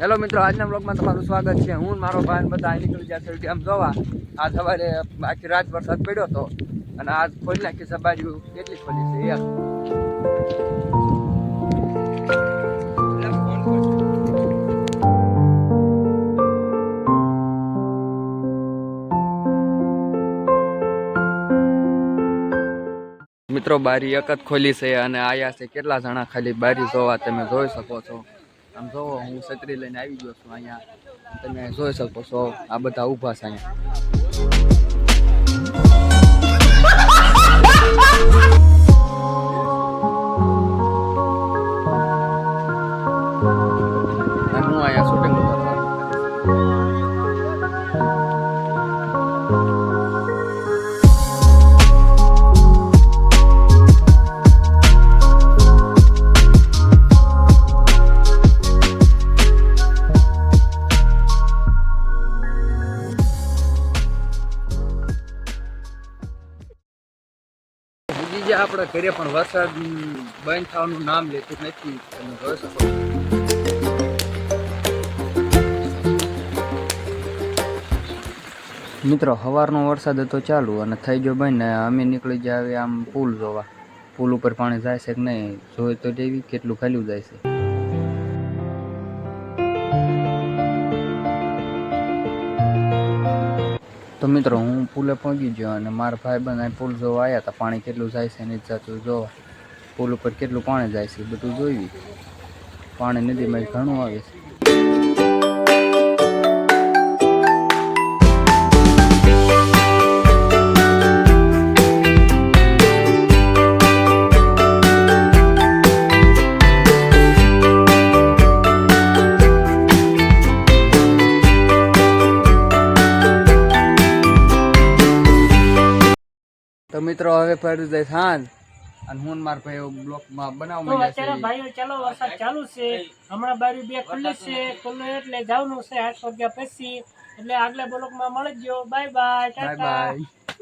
Hello મિત્રો, આજના બ્લોગમાં તમારું સ્વાગત છે। હું મારો ભાઈ બધા નીકળી ગયા છે આમ જોવા। આ સવારે આખી રાત વરસાદ પડ્યો હતો અને આજ ખોલી નાખી છે બાજુ। કેટલી ખોલી છે યાર। મિત્રો બારી એક જ ખોલી છે અને આયા છે કેટલા જણા ખાલી બારી જોવા। તમે જોઈ શકો છો। આમ જોવો, હું છત્રી લઈને આવી ગયો છું અહીંયા। તમે જોઈ શકો છો આ બધા ઊભા છે અહીંયા। હું અહીંયા શૂટિંગ ઉતારવાનું। આપણા ઘરે પણ વરસાદ બંધ થવાનું નામ લેતું નથી। તમે જોઈ શકો છો। મિત્રો સવારનો વરસાદ હતો ચાલુ અને થઈ ગયો બંધ ને અમે નીકળી જાય આમ પુલ જોવા। પુલ ઉપર પાણી જાય છે કે નહીં જોઈ તો જેવી કેટલું ખાલી જાય છે। તો મિત્રો હું પુલે પહોંચી ગયો અને મારા ભાઈબંધ પુલ જોવા આવ્યા હતા। પાણી કેટલું જાય છે એની જાતું જોવા। પુલ ઉપર કેટલું પાણી જાય છે બધું જોયું। પાણી નદીમાં ઘણું આવે છે। તો મિત્રો હવે પડી જાય સાંજ અને હું મારા ભાઈઓ બ્લોકમાં બનાવવા માંડ્યા છે। અત્યારે ભાઈઓ ચાલો વરસાદ ચાલુ છે, હમણાં બારી બે ખુલ્લે છે, ખુલ્લે એટલે જવાનું છે 8 વાગ્યા પછી। એટલે આગલા બ્લોકમાં મળી ગયો। Bye bye, bye bye.